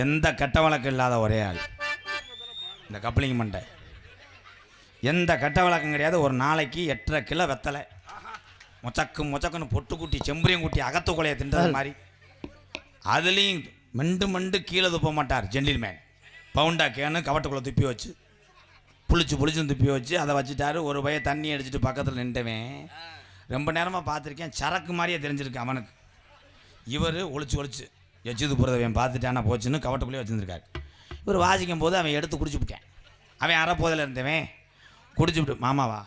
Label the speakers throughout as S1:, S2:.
S1: எந்த கட்ட வழக்கம் இல்லாத ஒரே ஆள் இந்த கப்ளிங் மண்டை. எந்த கட்ட வழக்கம் கிடையாது. ஒரு நாளைக்கு 8.5 கிலோ வெத்தலை மொச்சக்குன்னு பொட்டு குட்டி செம்பரியம் குட்டி அகத்து கொலையை தின்றது மாதிரி. அதுலேயும் மண்டு கீழே துப்ப மாட்டார் ஜென்டில்மேன். பவுண்டா கேனு கவட்டுக்குள்ளே துப்பி வச்சு புளிச்சுன்னு துப்பி வச்சு அதை வச்சுட்டாரு. ஒரு பைய தண்ணி அடிச்சுட்டு பக்கத்தில் நின்றுவேன். ரொம்ப நேரமாக பார்த்துருக்கேன். சரக்கு மாதிரியே தெரிஞ்சிருக்கு அவனுக்கு. இவர் ஒளிச்சு எச்சுது போகிறதவன் பார்த்துட்டானா போச்சுன்னு கவட்டுக்குள்ளேயே வச்சுருந்துருக்காரு. இவர் வாசிக்கும் போது அவன் எடுத்து குடிச்சுவிட்டேன். அவன் அறப்போதில் இருந்தவன் குடிச்சுவிட்டு மாமாவா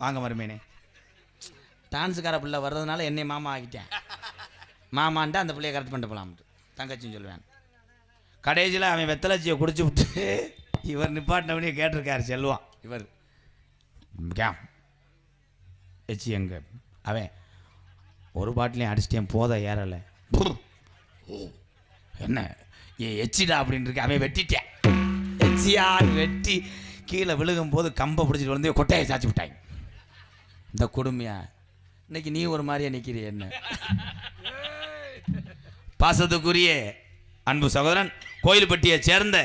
S1: வாங்க மருமேனே. டான்ஸுக்கார பிள்ளை வர்றதுனால என்னை மாமா ஆகிட்டேன். மாமான்ட்டு அந்த பிள்ளையை கரெக்ட் பண்ணிட்டு போகலாம்ட்டு தங்கச்சின்னு சொல்லுவேன். கடைசியில் அவன் வெத்தலச்சியை குடிச்சு விட்டு இவர் நிப்பாட்டினவனே கேட்டிருக்காரு செல்வான். இவர் எச்சி எங்க அவன் ஒரு பாட்டிலையும் அடிச்சிட்டேன் போத ஏறலை. என்ன எச்சிடா அப்படின்னு இருக்கு. அவன் வெட்டிட்டேன். எச்சியான்னு வெட்டி கீழே விழுகும் போது கம்பை பிடிச்சிட்டு வந்து கொட்டையை சாச்சி விட்டாங்க. இந்த கொடுமையா இன்னைக்கு நீ ஒரு மாதிரியா நிற்கிறிய என்ன. பாசத்துக்குரிய அன்பு சகோதரன் கோயில்பட்டியை சேர்ந்த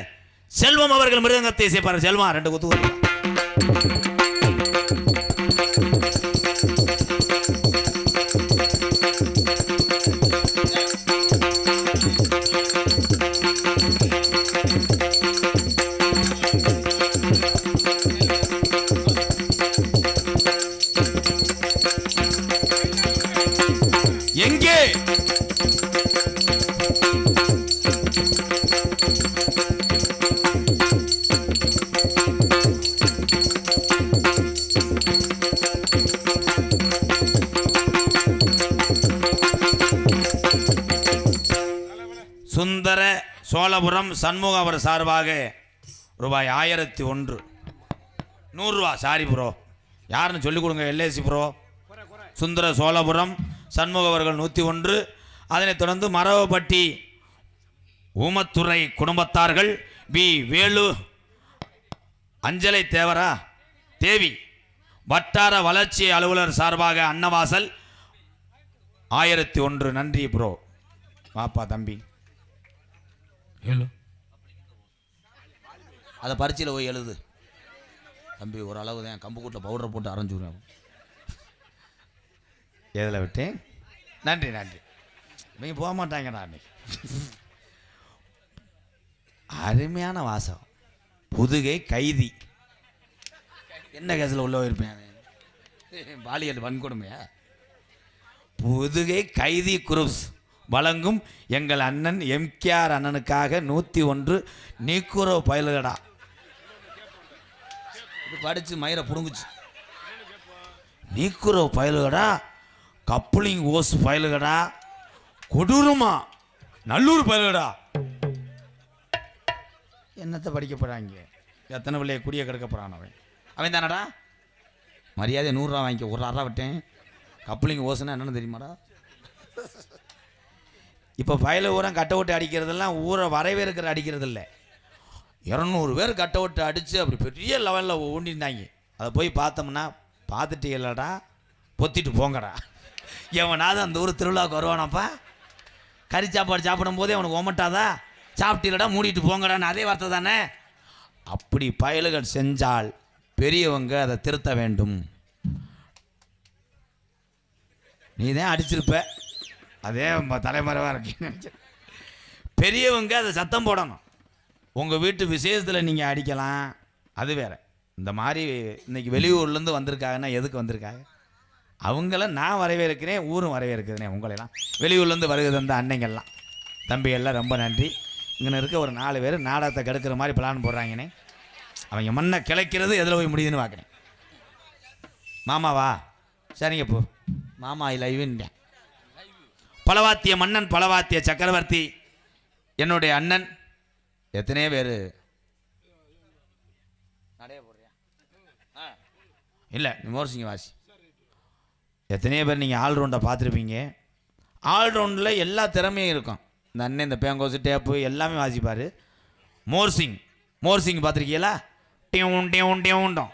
S1: செல்வம் அவர்கள் மிருதங்கத்தை இசைப்பார். செல்வம் 2 குத்து. எங்கே சுந்தர சோழபுரம் சண்முகம் அவர் சார்பாக ரூபாய் 1001. 100 ரூபா. சாரி ப்ரோ, யாருன்னு சொல்லிக் கொடுங்க. LAC bro. சுந்தர சோழபுரம் சண்முகம் அவர்கள் 101. அதனைத் தொடர்ந்து மரவப்பட்டி ஊமத்துறை குடும்பத்தார்கள் பி வேலு அஞ்சலை தேவரா தேவி வட்டார வளர்ச்சி அலுவலர் சார்பாக அன்னவாசல் 1001. நன்றி ப்ரோ. வாப்பா தம்பி. அதை பரீட்சையில் போய் எழுது தம்பி. ஒரு அளவு தான் கம்பு கூட்டில் பவுடரை போட்டு அரைஞ்சுடுவேன். எதில் விட்டேன். நன்றி. இவங்க போக மாட்டாங்கடா. அருமையான வாசம். புதுகை கைதி என்ன கேஸில் உள்ள போயிருப்பேன். பாலியல் வன்கொடுமையா. புதுகை கைதி குரூப்ஸ் வழங்கும் எங்கள் அண்ணன் எம்கேஆர் அண்ணனுக்காக 101 நீக்குறோ பயலுகடா. இது படித்து மயிரை புடுங்குச்சு. நீக்குறோ பயலுகடா, கப்ளிங் ஓஸ் பயலுகடா, கொடூரமா நல்லூர் பயலுகடா. என்னத்தை படிக்க போகிறாங்க. எத்தனை பிள்ளைய குடிய கெடுக்க போகிறான் அவன் தானடா. மரியாதை 100 ரூபா வாங்கிக்க. ஒரு அறா விட்டேன். கப்ளிங் ஓஸ்னா என்னன்னு தெரியுமாடா. இப்போ பயல ஊரம் கட்ட விட்டு அடிக்கிறதெல்லாம் ஊரை வரவேற்கிற அடிக்கிறது இல்லை. 200 பேர் கட்ட விட்டு அடித்து அப்படி பெரிய லெவலில் ஊண்டிருந்தாங்க. அதை போய் பார்த்தோம்னா பார்த்துட்டு இல்லைடா பொத்திட்டு போங்கடா. எவனாவது அந்த ஊர் திருவிழாவுக்கு வருவானாப்பா. கறி சாப்பாடு சாப்பிடும் போதே அவனுக்கு ஒமட்டாதா. சாப்பிட்டீங்களடா மூடிட்டு போங்கடான்னு அதே வார்த்தை தானே. அப்படி பயல்கள் செஞ்சால் பெரியவங்க அதை திருத்த வேண்டும். நீ தான் அடிச்சிருப்ப, அதே தலைமறைவாக இருக்கு. பெரியவங்க அதை சத்தம் போடணும். உங்கள் வீட்டு விசேஷத்தில் நீங்கள் அடிக்கலாம், அது வேறு. இந்த மாதிரி இன்றைக்கி வெளியூர்லேருந்து வந்திருக்காங்கன்னா எதுக்கு வந்திருக்காங்க அவங்கள நான் வரவேற்கிறேன். ஊரும் வரவேற்கிறேன். உங்களெல்லாம் வெளியூர்லேருந்து வருகை தந்த அன்னைங்கள்லாம் தம்பிகள்லாம் ரொம்ப நன்றி. இங்கே இருக்க ஒரு 4 பேர் நாடகத்தை கெடுக்கிற மாதிரி பிளான் போடுறாங்கன்னே. அவங்க மண்ணை கிளைக்கிறது எதில் போய் முடியுதுன்னு பார்க்குறேன். மாமாவா சரிங்க போ. மாமா லைவுன்றேன். பலவாத்திய மன்னன் பலவாத்திய சக்கரவர்த்தி என்னுடைய அண்ணன். எத்தனையோ பேர் நடைய போடுறியா இல்லை மோர்சிங்க வாசி. எத்தனையோ பேர் நீங்கள் ஆல்ரவுண்டை பார்த்துருப்பீங்க. ஆல்ரவுண்டில் எல்லா திறமையும் இருக்கும். இந்த அண்ணன் இந்த பேங்கோசு டேப்பு எல்லாமே வாசிப்பார். மோர்சிங் பார்த்துருக்கீங்களா. டேவுண்டோம்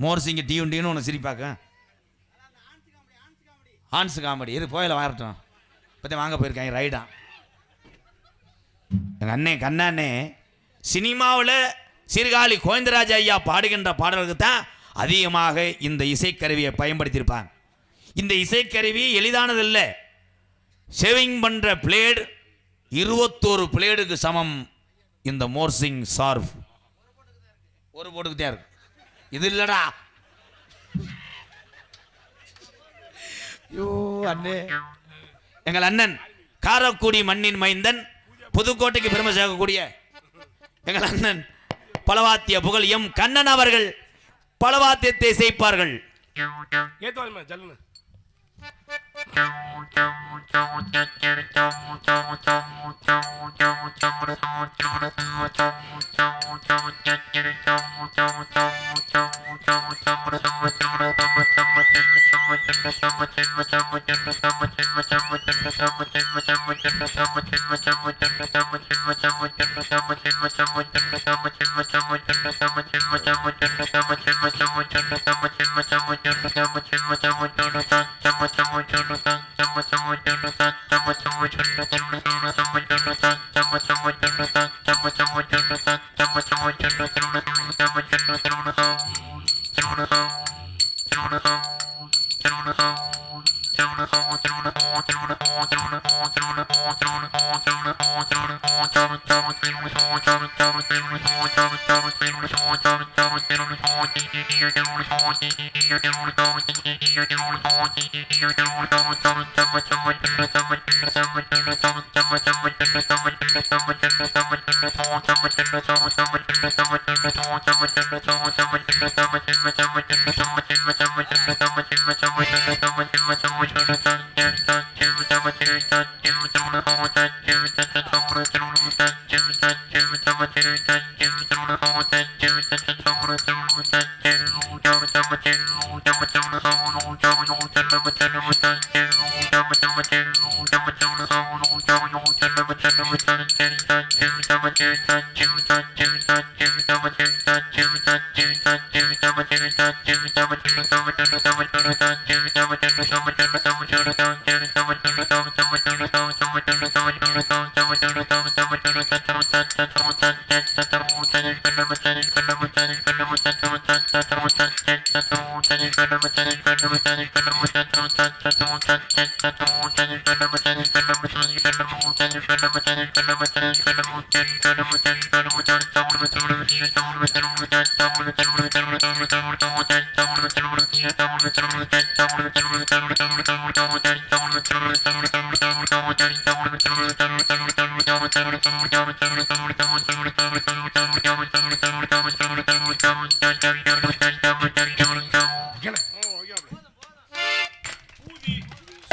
S1: மோர்சிங்க டியூன்னு ஒன்று சிரிப்பாக்க. ஹான்ஸ் காமெடி இது போயில வரட்டும். பற்றி வாங்க போயிருக்காங்க ரைடா. எங்கள் அண்ணே கண்ணாண்ணே சினிமாவில் சீர்காழி கோவிந்தராஜ ஐயா பாடுகின்ற பாடல்களுக்கு தான் அதிகமாக இந்த இசைக்கருவியை பயன்படுத்தியிருப்பாங்க. இந்த இசைக்கருவி எளிதானதில்லை. ஷேவிங் பண்ணுற பிளேடு 21 பிளேடுக்கு சமம். இந்த மோர்சிங் சார்ஃப் ஒரு போட்டுக்கு தான் இருக்கு. இது இல்லடா. ஐயோ அண்ணே, எங்கள் அண்ணன் காரக்குடி மண்ணின் மைந்தன் புதுக்கோட்டைக்கு பெருமை சேர்க்கக்கூடிய எங்கள் அண்ணன் பலவாத்திய புகழ் எம் கண்ணன் அவர்கள் பலவாத்தியத்தை செய்ப்பார்கள்.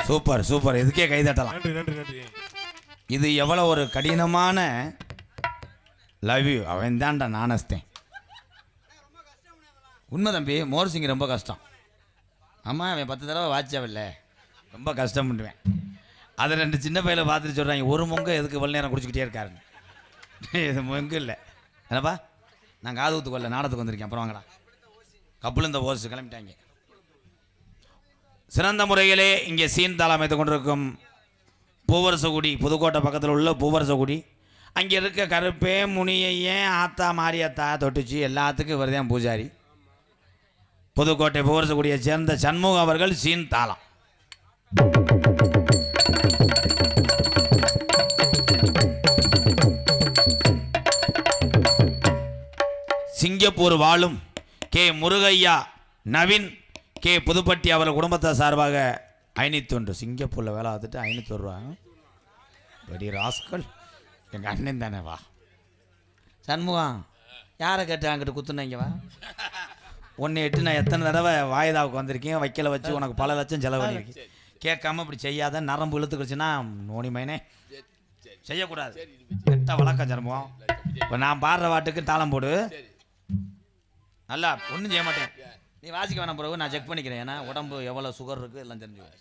S1: சூப்பர் சூப்பர், இதுக்கே கைதட்டலாம். இது எவ்வளோ ஒரு கடினமான லவ் யூ. அவன் தான்டா நானஸ்தேன். உண்மை தம்பி, மோர்சிங் ரொம்ப கஷ்டம். ஆமாம், அவன் 10 தடவை வாட்சவில்ல, ரொம்ப கஷ்டம் பண்ணுவேன். அதை 2 சின்ன பையில பார்த்துட்டு சொல்கிறாங்க, ஒரு மொங்க எதுக்கு இவ்வளோ நேரம் குடிச்சிக்கிட்டே இருக்காருன்னு. இது மொங்கு இல்லை என்னப்பா, நான் காது ஊத்து கொள்ள நாடத்துக்கு வந்திருக்கேன். அப்புறம் வாங்கடா கப்புள் இந்த ஓர்ஸ் கிளம்பிட்டாங்க. சிறந்த முறையிலே இங்கே சீன்தாளம் அமைத்து கொண்டிருக்கும் பூவரசகுடி, புதுக்கோட்டை பக்கத்தில் உள்ள பூவரசகுடி. அங்கே இருக்க கருப்பே முனியையன் ஆத்தா மாரியத்தா தொட்டுச்சு எல்லாத்துக்கும் இவர் தான் பூஜாரி. புதுக்கோட்டை பூவரசகுடியை சேர்ந்த சண்முகம் அவர்கள் சீன்தாளம். சிங்கப்பூர் வாழும் கே முருகையா, நவீன் கே புதுப்பட்டி அவர்கள் குடும்பத்தார் சார்பாக 501. சிங்கப்பூரில் வேலை பார்த்துட்டு 501 ரூபா. பெரிய ராஸ்கல். எங்கள் அண்ணன் தானே. வா சண்முகம், யாரை கேட்டு அங்கிட்ட குத்துனீங்க? வா 1-8 நான் எத்தனை தடவை வாய்தாவுக்கு வந்திருக்கேன். வைக்கல வச்சு உனக்கு பல லட்சம் செலவு பண்ணியிருக்கேன். கேட்காம இப்படி செய்யாத, நரம்பு இழுத்துக்கிடுச்சுன்னா நோனி மைனே செய்யக்கூடாது. கெட்ட வழக்கம் சண்முகம். இப்போ நான் பாடுற பாட்டுக்கு தாளம் போடு. நல்லா ஒன்றும் செய்ய மாட்டேன். நீ வாசிக்க வேணாம், பிறகு நான் செக் பண்ணிக்கிறேன். ஏன்னா உடம்பு எவ்வளோ சுகர் இருக்குது எல்லாம் தெரிஞ்சுவேன்.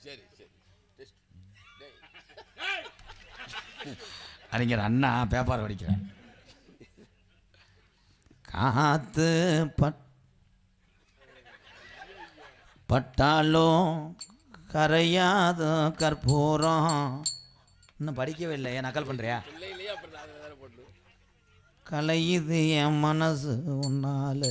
S1: அறிஞர் அண்ணா பேப்பர் படிக்கிறேன். காத்து பட்டாலும் கரையாத கற்பூரம் இன்னும் படிக்கவே இல்லை, ஏன் நக்கல் பண்ணுறியா? கலையுது என் மனசு உன்னால.